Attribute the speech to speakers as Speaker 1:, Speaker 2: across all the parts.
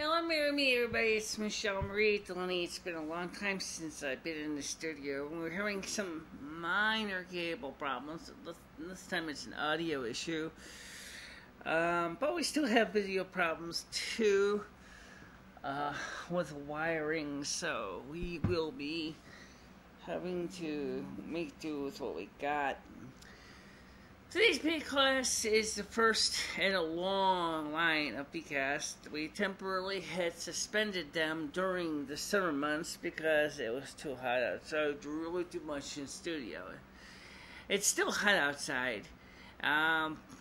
Speaker 1: Hello, everybody. It's MicheleMarieDalene. It's been a long time since I've been in the studio. We're having some minor cable problems. This time it's an audio issue. But we still have video problems too with wiring. So we will be having to make do with what we got. Today's Bcast is the first in a long line of Bcast. We temporarily had suspended them during the summer months because it was too hot outside to really do much in the studio. It's still hot outside.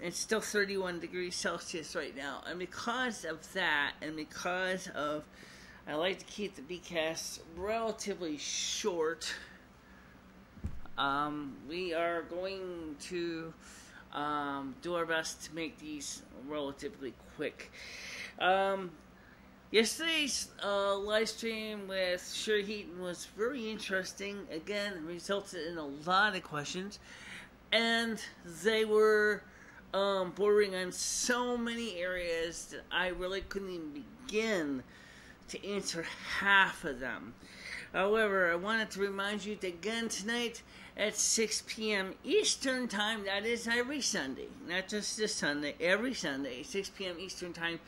Speaker 1: It's still 31 degrees Celsius right now. And because of that, and because of I like to keep the Bcasts relatively short, we are going to do our best to make these relatively quick. Yesterday's live stream with Sherry Heaton was very interesting. Again, it resulted in a lot of questions, and they were bordering on so many areas that I really couldn't even begin to answer half of them. However, I wanted to remind you that again tonight at 6 p.m. Eastern Time, that is every Sunday, not just this Sunday, every Sunday, 6 p.m. Eastern Time,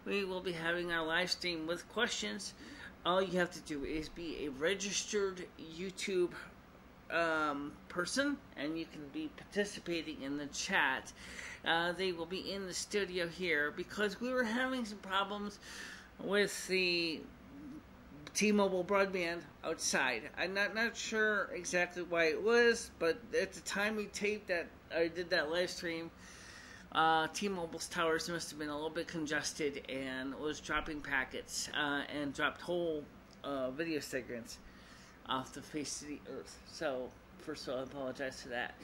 Speaker 1: we will be having our live stream with questions. All you have to do is be a registered YouTube person, and you can be participating in the chat. They will be in the studio here because we were having some problems with the T-Mobile broadband outside. I'm not sure exactly why it was, but at the time we taped that, I did that live stream, T-Mobile's towers must have been a little bit congested and was dropping packets and dropped whole video segments off the face of the earth. So, first of all, I apologize for that.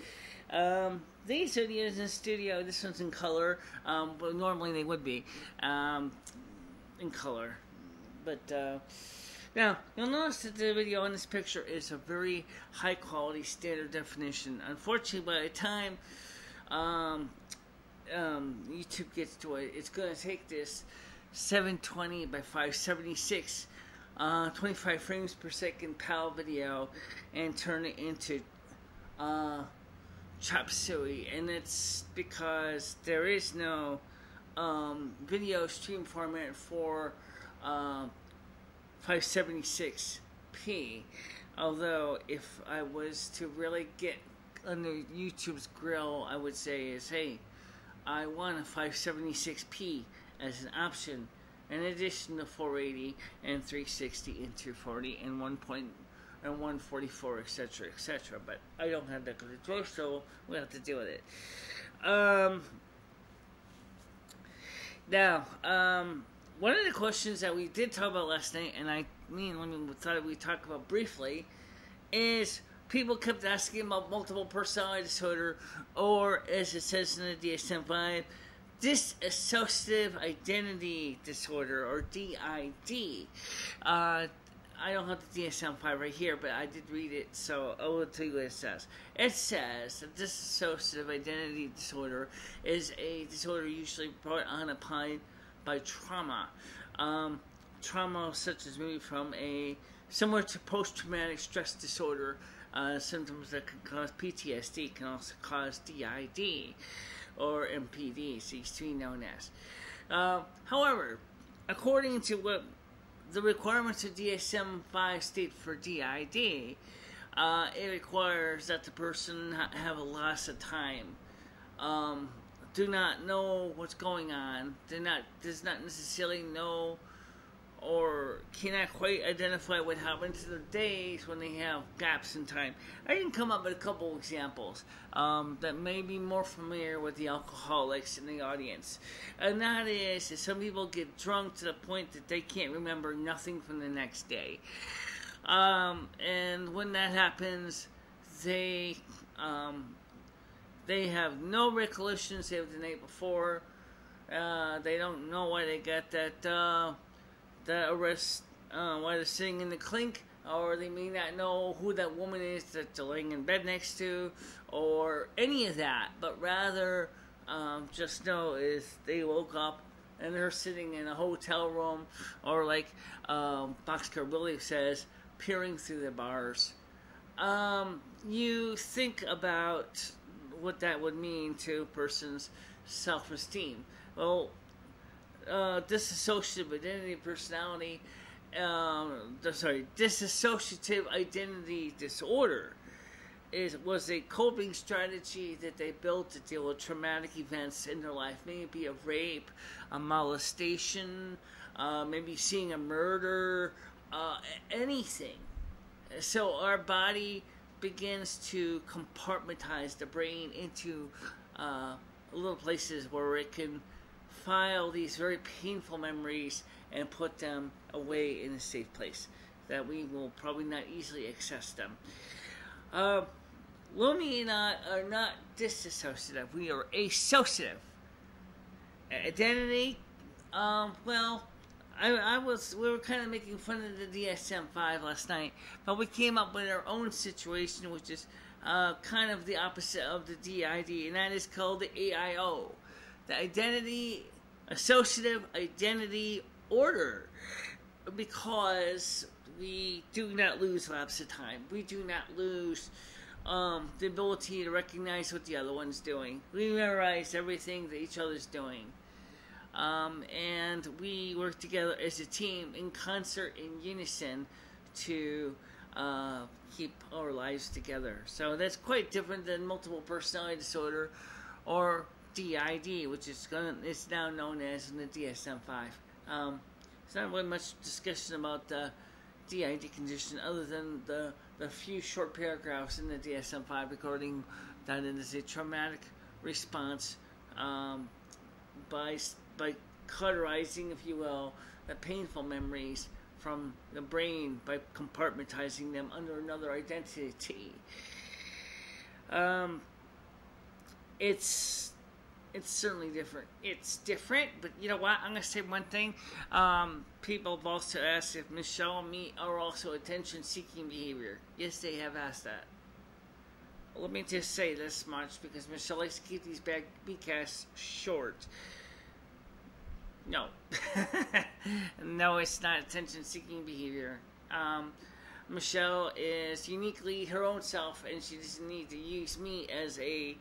Speaker 1: These videos in the studio, this one's in color, but normally they would be in color. But, now, you'll notice that the video in this picture is a very high quality standard definition. Unfortunately, by the time YouTube gets to it, it's going to take this 720 by 576 25 frames per second PAL video and turn it into chop suey. And it's because there is no video stream format for 576p, although if I was to really get under YouTube's grill, I would say is, hey, I want a 576p as an option in addition to 480 and 360 and 240 and 144, etc., etc. But I don't have that good a choice, so we have to deal with it. Now, one of the questions that we did talk about last night, and we thought we'd talk about briefly, is people kept asking about multiple personality disorder, or as it says in the DSM-5, dissociative identity disorder, or DID. I don't have the DSM-5 right here, but I did read it, so I will tell you what it says. It says that dissociative identity disorder is a disorder usually brought on upon by trauma. Trauma such as maybe from similar to post-traumatic stress disorder, symptoms that can cause PTSD can also cause DID, or MPD, these three known as. However, according to what the requirements of DSM-5 state for DID, it requires that the person have a loss of time, do not know what's going on, does not necessarily know or cannot quite identify what happened to their days when they have gaps in time. I can come up with a couple examples that may be more familiar with the alcoholics in the audience. And that is that some people get drunk to the point that they can't remember nothing from the next day. And when that happens, they have no recollections of the night before. They don't know why they got that arrest, why they're sitting in the clink, or they may not know who that woman is that they're laying in bed next to, or any of that, but rather just know is they woke up and they're sitting in a hotel room, or like Boxcar Willie says, peering through the bars. You think about what that would mean to a person's self-esteem. Well, dissociative identity personality, dissociative identity disorder was a coping strategy that they built to deal with traumatic events in their life. Maybe a rape, a molestation, maybe seeing a murder, anything. So our body begins to compartmentalize the brain into little places where it can file these very painful memories and put them away in a safe place that we will probably not easily access them. Lomi and I are not disassociative. We are associative. Identity, well, we were kind of making fun of the DSM-5 last night, but we came up with our own situation, which is kind of the opposite of the DID, and that is called the AIO, the Identity Associative Identity Order, because we do not lose lapse of time. We do not lose the ability to recognize what the other one's doing. We memorize everything that each other's doing. And we work together as a team in concert, in unison, to keep our lives together. So that's quite different than multiple personality disorder or DID, which is it's now known as in the DSM-5. There's not really much discussion about the DID condition other than the few short paragraphs in the DSM-5 recording that it is a traumatic response by cauterizing, if you will, the painful memories from the brain by compartmentalizing them under another identity. It's certainly different. It's different, but you know what? I'm going to say one thing. People have also asked if Michele and me are also attention-seeking behavior. Yes, they have asked that. Let me just say this much, because Michele likes to keep these bcasts short. No. No, it's not attention-seeking behavior. Michele is uniquely her own self, and she doesn't need to use me as a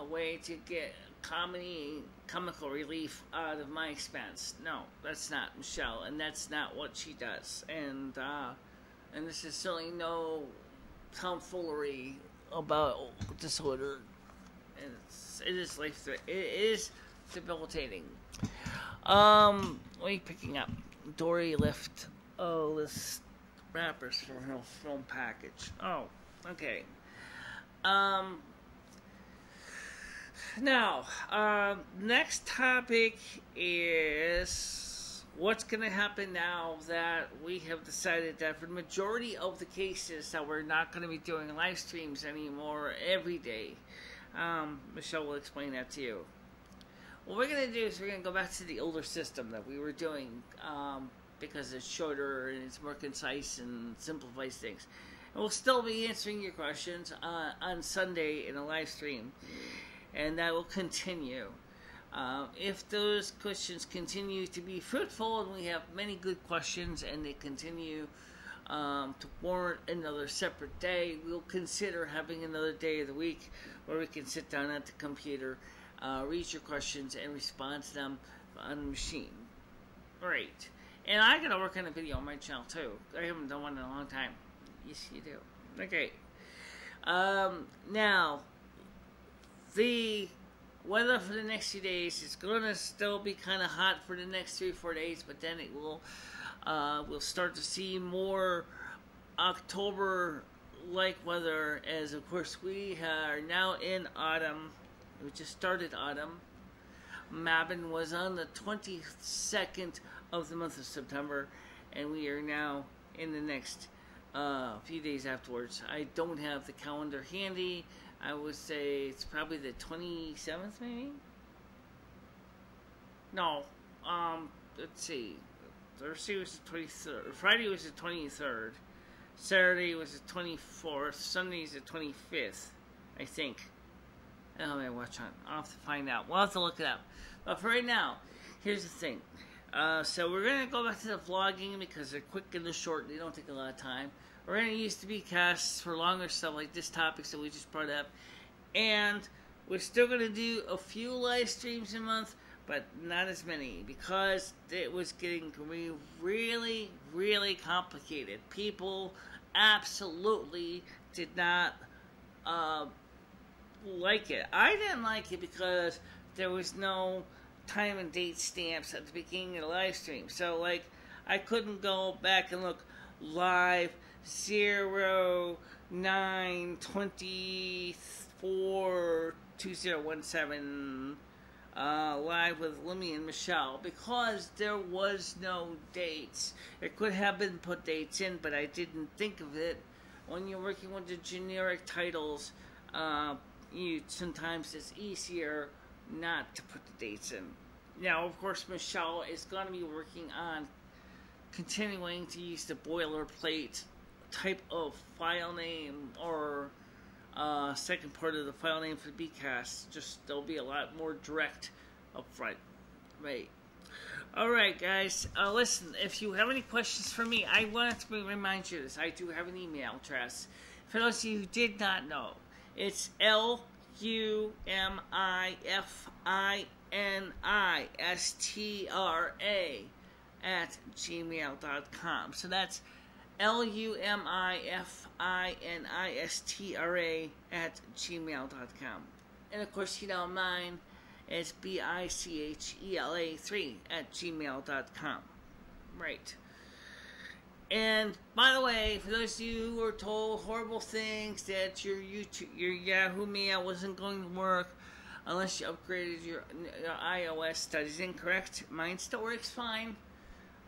Speaker 1: way to get comical relief out of my expense. No, that's not Michele, and that's not what she does. And this is certainly no tomfoolery about disorder. It is life-threatening. It is debilitating. What are you picking up? Dory left this wrappers for her film package. Oh, okay. Now, next topic is what's going to happen now that we have decided that for the majority of the cases that we're not going to be doing live streams anymore every day. Michele will explain that to you. What we're going to do is we're going to go back to the older system that we were doing because it's shorter and it's more concise and simplifies things. And we'll still be answering your questions on Sunday in a live stream. And that will continue. If those questions continue to be fruitful and we have many good questions and they continue to warrant another separate day, we'll consider having another day of the week where we can sit down at the computer, read your questions, and respond to them on the machine. Great. And I gotta work on a video on my channel too. I haven't done one in a long time. Yes, you do. Okay. Now, the weather for the next few days is going to still be kind of hot for the next 3-4 days, but then it will we'll start to see more October-like weather, as of course we are now in autumn. We just started autumn. Mabon was on the 22nd of the month of September, and we are now in the next few days afterwards. I don't have the calendar handy. I would say it's probably the 27th, maybe? No. Let's see. Thursday was the 23rd. Friday was the 23rd. Saturday was the 24th. Sunday is the 25th, I think. Oh, maybe watch on. I'll have to find out. We'll have to look it up. But for right now, here's the thing. So we're going to go back to the vlogging because they're quick and they're short. They don't take a lot of time. We're going to use the Bcasts for longer stuff like this topic that we just brought up. And we're still going to do a few live streams a month, but not as many because it was getting really, really complicated. People absolutely did not like it. I didn't like it because there was no time and date stamps at the beginning of the live stream. So, like, I couldn't go back and look live 09/24/2017 live with Lemmy and Michele because there was no dates. It could have been put dates in, but I didn't think of it. When you're working with the generic titles, sometimes it's easier not to put the dates in. Now, of course, Michele is going to be working on continuing to use the boilerplate type of file name or second part of the file name for the Bcast. Just there'll be a lot more direct up front. Right. Alright, guys. Listen, if you have any questions for me, I wanted to remind you this. I do have an email address. For those of you who did not know, it's LUMIFINISTRA@gmail.com. So that's LUMIFINISTRA@gmail.com. And of course, you know mine is BICHELA3@gmail.com. Right. And by the way, for those of you who were told horrible things that your Yahoo Mail wasn't going to work unless you upgraded your iOS, that is incorrect. Mine still works fine.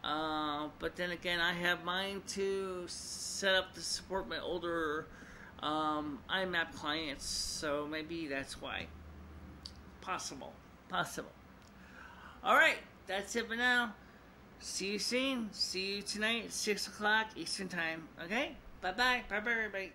Speaker 1: But then again, I have mine to set up to support my older IMAP clients, so maybe that's why. Possible. Alright, that's it for now. See you soon. See you tonight at 6 o'clock Eastern Time. Okay? Bye-bye. Bye-bye, everybody.